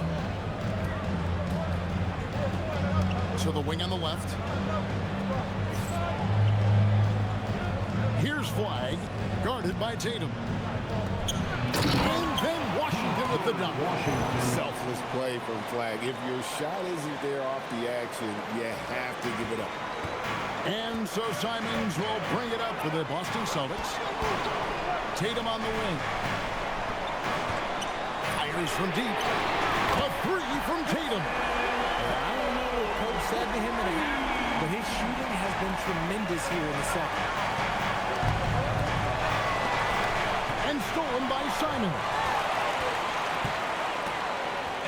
To the wing on the left. Here's Flag, guarded by Tatum. And then Washington with the dunk. Selfless play from Flag. If your shot isn't there off the action, you have to give it up. And so Simons will bring it up for the Boston Celtics. Tatum on the wing. Fires from deep. A three from Tatum. I don't know what Coach said to him tonight, but his shooting has been tremendous here in the second. And stolen by Simon.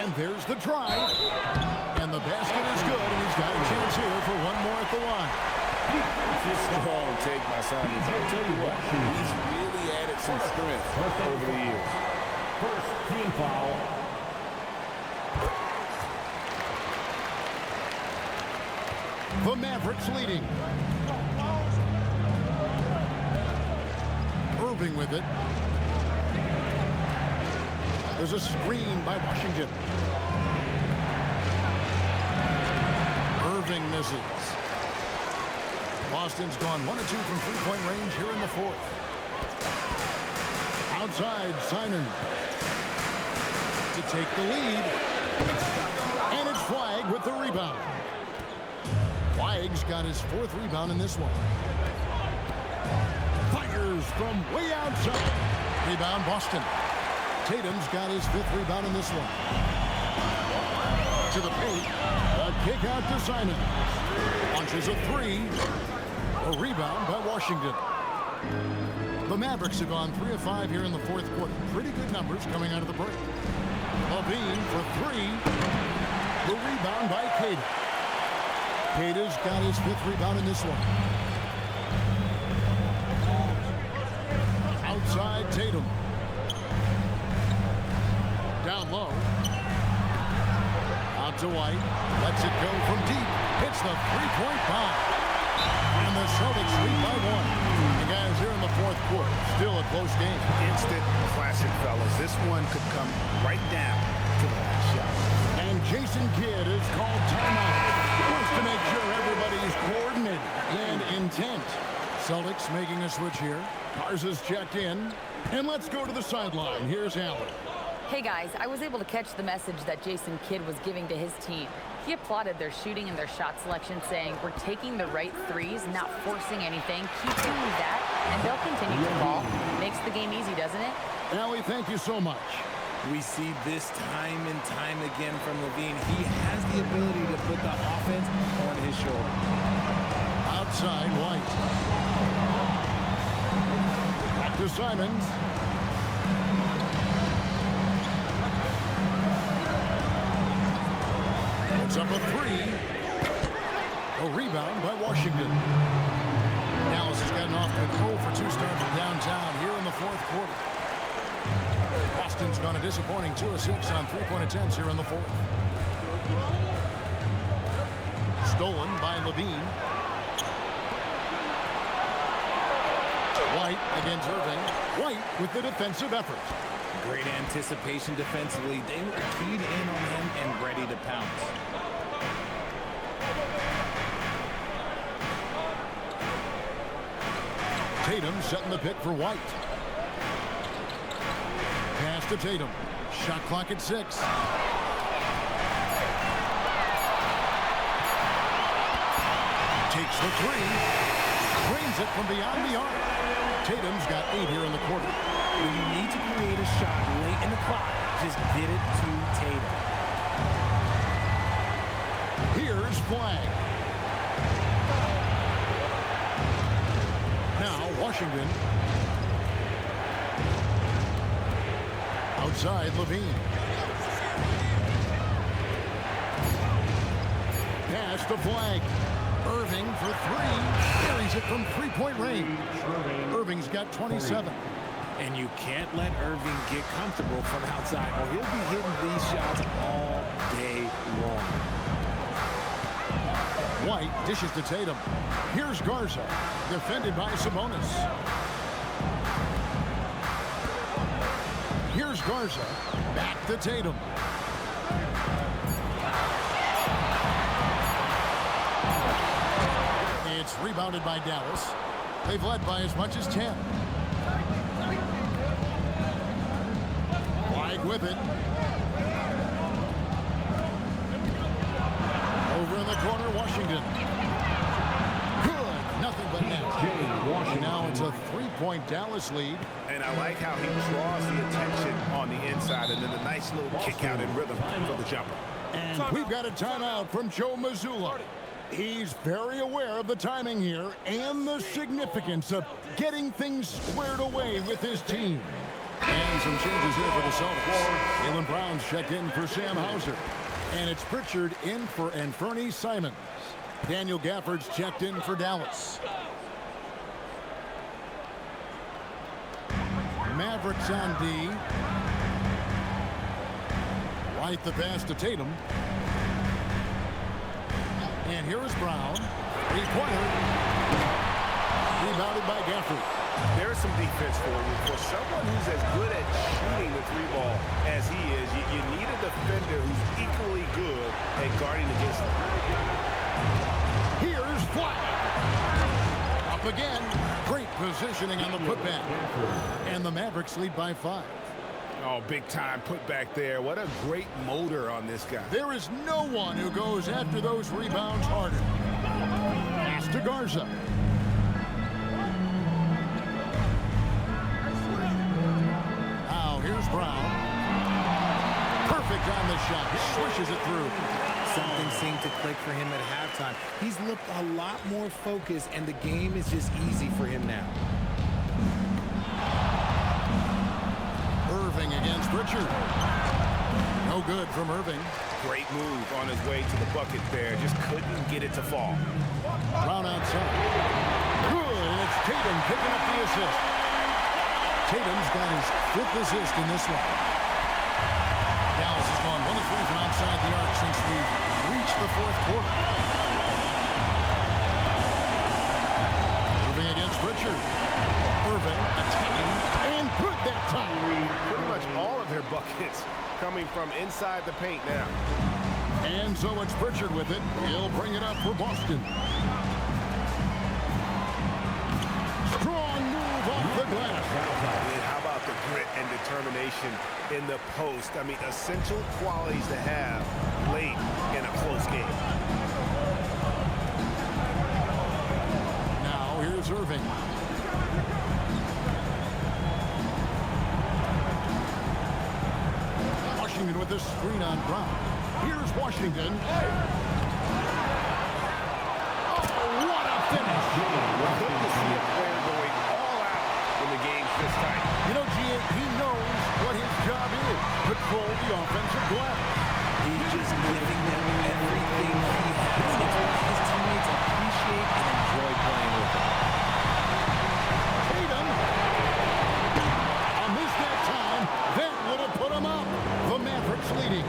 And there's the drive. And the basket is good, and he's got a chance here for one more at the line. Strong take by Simons. I'll tell you what, he's really added some strength over the years. First team foul. The Mavericks leading. Irving with it. There's a screen by Washington. Irving misses. Boston's gone 1 of 2 from three-point range here in the fourth. Outside, Simon to take the lead. And it's Flag with the rebound. Flag's got his fourth rebound in this one. Fires from way outside. Rebound, Boston. Tatum's got his fifth rebound in this one. To the paint. A kick out to Simon. Launches a three. A rebound by Washington. The Mavericks have gone 3 of 5 here in the fourth quarter. Pretty good numbers coming out of the break. Levine for three. The rebound by Cade. Cade's got his fifth rebound in this one. Outside Tatum. Down low. Out to White. Lets it go from deep. Hits the three-point bomb. And the Celtics lead by 1. And guys, here in the fourth quarter, still a close game. Instant classic, fellas. This one could come right down to the last shot. And Jason Kidd is called timeout. Wants to make sure everybody's coordinated and intent. Celtics making a switch here. Garza's checked in. And let's go to the sideline. Here's Allen. Hey guys, I was able to catch the message that Jason Kidd was giving to his team. He applauded their shooting and their shot selection, saying, we're taking the right threes, not forcing anything. Keep doing that, and they'll continue to ball. Makes the game easy, doesn't it? Allie, thank you so much. We see this time and time again from Levine. He has the ability to put the offense on his shoulder. Outside, White. Back to Simons. Puts up a three. A rebound by Washington. Dallas has gotten off to an 0 for 2 start from downtown here in the fourth quarter. Boston's gone a disappointing 2 of 6 on three-point attempts here in the fourth. Stolen by Levine. White against Irving. White with the defensive effort. Great anticipation defensively. They were keyed in on him and ready to pounce. Tatum setting the pick for White. Pass to Tatum. Shot clock at 6. Takes the three. Drains it from beyond the arc. Tatum's got 8 here in the quarter. When you need to create a shot late in the clock, just get it to Tatum. Here's Flag. Now Washington. Outside Levine. Pass to Flag. Irving for 3. Carries it from three-point range. Irving's got 27. And you can't let Irving get comfortable from outside, or he'll be hitting these shots all day long. White dishes to Tatum. Here's Garza, defended by Sabonis. Here's Garza, back to Tatum. It's rebounded by Dallas. They've led by as much as 10. with it. Over in the corner, Washington. Good. Nothing but net. Now it's a 3-point Dallas lead. And I like how he draws the attention on the inside, and then a nice little kick out in rhythm for the jumper. And we've got a timeout from Joe Mazzulla. He's very aware of the timing here and the significance of getting things squared away with his team. And some changes here for the Celtics. Jaylen Brown's checked in for Sam Hauser. And it's Pritchard in for Anfernee Simons. Daniel Gafford's checked in for Dallas. Mavericks on D. Right the pass to Tatum. And here is Brown. Three-pointer. Rebounded by Gafford. There's some defense for you. For someone who's as good at shooting the three ball as he is, you need a defender who's equally good at guarding against him. Here's Flag. Up again. Great positioning on the putback. And the Mavericks lead by 5. Oh, big time putback there. What a great motor on this guy. There is no one who goes after those rebounds harder. Pass to Garza. Now here's Brown. Perfect on the shot. Swishes it through. Something seemed to click for him at halftime. He's looked a lot more focused, and the game is just easy for him now. Irving against Pritchard. No good from Irving. Great move on his way to the bucket there. Just couldn't get it to fall. Brown outside. Good, and it's Tatum picking up the assist. Tatum's got his 5th assist in this one. Dallas has gone 1 of 3 from outside the arc since we've reached the 4th quarter. Irving against Pritchard. Irving attacking and good that time. Pretty much all of their buckets coming from inside the paint now. And so it's Pritchard with it. He'll bring it up for Boston. Strong move off the glass. How about the grit and determination in the post? I mean, essential qualities to have late in a close game. Now here's Irving. Washington with this screen on Brown. Here's Washington. Oh, what a finish. Good to see a player going all out when the game's this tight. You know, G.A., he knows what his job is. Control the offensive glass. He's just giving them everything he has. It's what his teammates appreciate and enjoy playing with him. Tatum. I missed that time. That would have put him up. The Mavericks leading.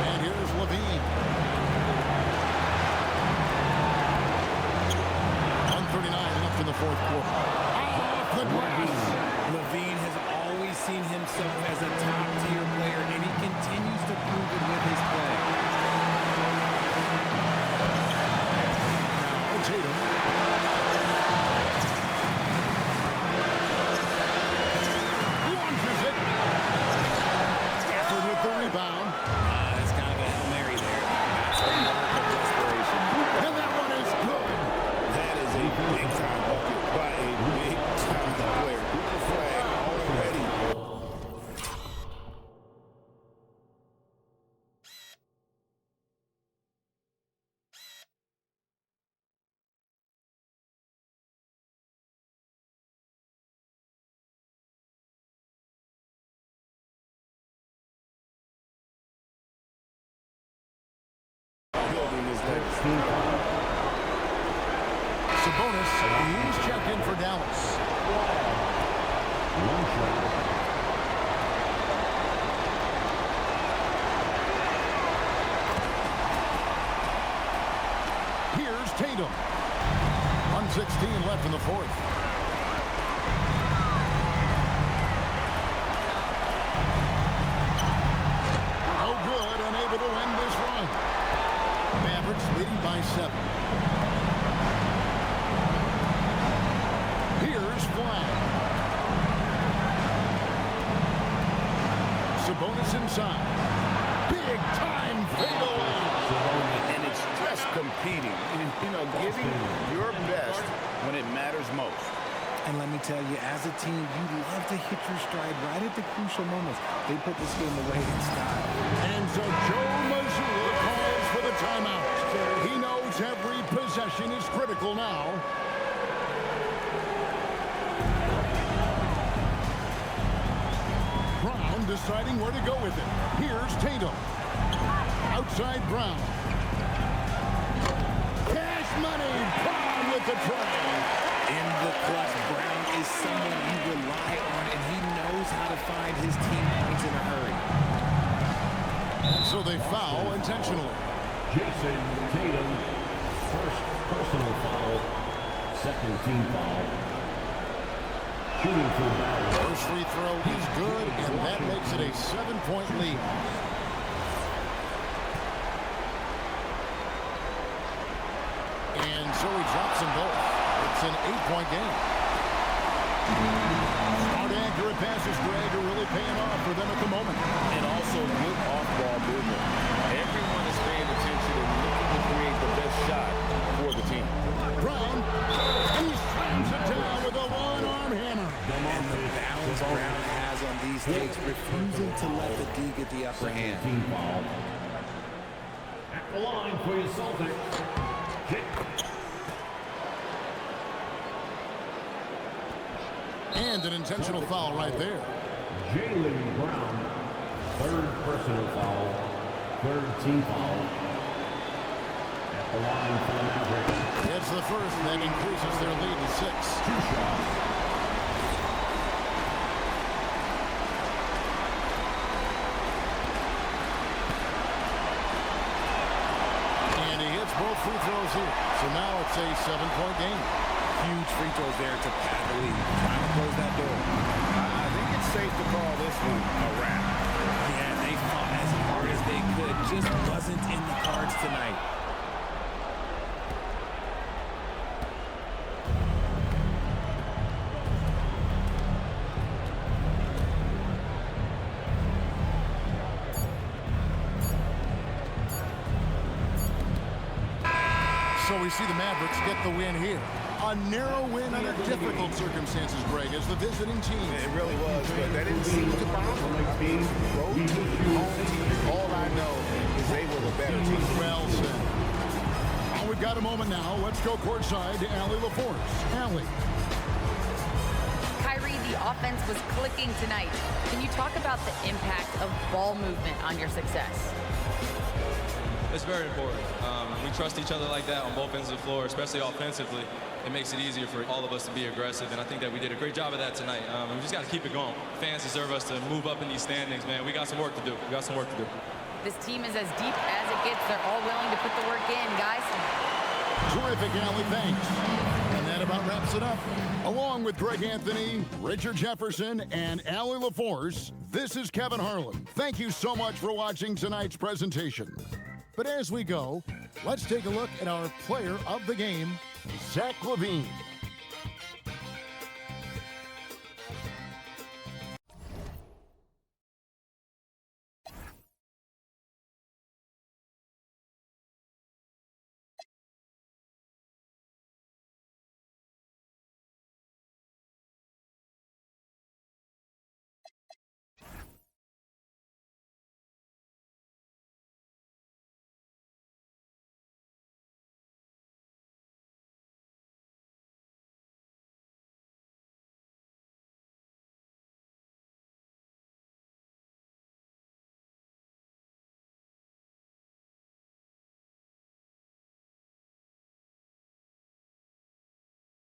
And here's Levine. 1:39 left in the 4th quarter. Off the glass. Levine has always seen himself as a top-tier player, and he continues to prove it with his play. Now Tatum. Launches it. Gafford with the rebound. That's kind of a Hail Mary there. That's a mark of desperation. And that one is good. That is a big-time bucket by a big-time player. Blue flag already. Building his legacy. Sabonis, he's checked in for Dallas. Here's Tatum. 1:16 left in the 4th. No good, unable to end this run. Mavericks leading by 7. Here's Flag. Sabonis inside. Big time fadeaway. And it's just competing. You know, giving your best when it matters most. And let me tell you, as a team, you love to hit your stride right at the crucial moments. They put this game away in style. And so Joe Mazzulla calls for the timeout. He knows every possession is critical now. Brown deciding where to go with it. Here's Tatum. Outside Brown. Cash money. Brown with the try. In the clutch, Brown is someone you rely on, and he knows how to find his team points in a hurry. And so they foul intentionally. Jason Tatum, first personal foul, second team foul. Shooting for Mavericks. First free throw is good, and that makes it a 7-point lead. And so he drops them both. It's an 8-point game. Smart, accurate passes, Greg, are really paying off for them at the moment. And also good off-ball movement. Everyone is paying attention and looking to create the best shot for the team. Brown, he slams it down with a one-arm hammer. And the balance Brown has on these takes, refusing to let the D get the upper hand. Team foul. At the line for your Celtics. And an intentional foul right there. Jaylen Brown, third personal foul, third team foul. At the line for the Mavericks. It's the first, that increases their lead to 6. Two shots. And he hits both free throws here. So now it's a 7-point game. Huge free throws there to pad the lead. Trying to close that door. I think it's safe to call this one a wrap. Yeah, they fought as hard as they could. Just wasn't in the cards tonight. So we see the Mavericks get the win here. A narrow win under difficult circumstances, Greg, as the visiting team. It really was, but that didn't seem to bother them. Road team, home team, all I know is they were the better team. Well said. Well, we've got a moment now. Let's go courtside to Allie LaForce. Allie. Kyrie, the offense was clicking tonight. Can you talk about the impact of ball movement on your success? It's very important. We trust each other like that on both ends of the floor, especially offensively. It makes it easier for all of us to be aggressive, and I think that we did a great job of that tonight. We just got to keep it going. Fans deserve us to move up in these standings, man. We got some work to do. We got some work to do. This team is as deep as it gets. They're all willing to put the work in, guys. Terrific, Allie. Thanks. And that about wraps it up. Along with Greg Anthony, Richard Jefferson, and Allie LaForce, this is Kevin Harlan. Thank you so much for watching tonight's presentation. But as we go, let's take a look at our player of the game, Zach LaVine.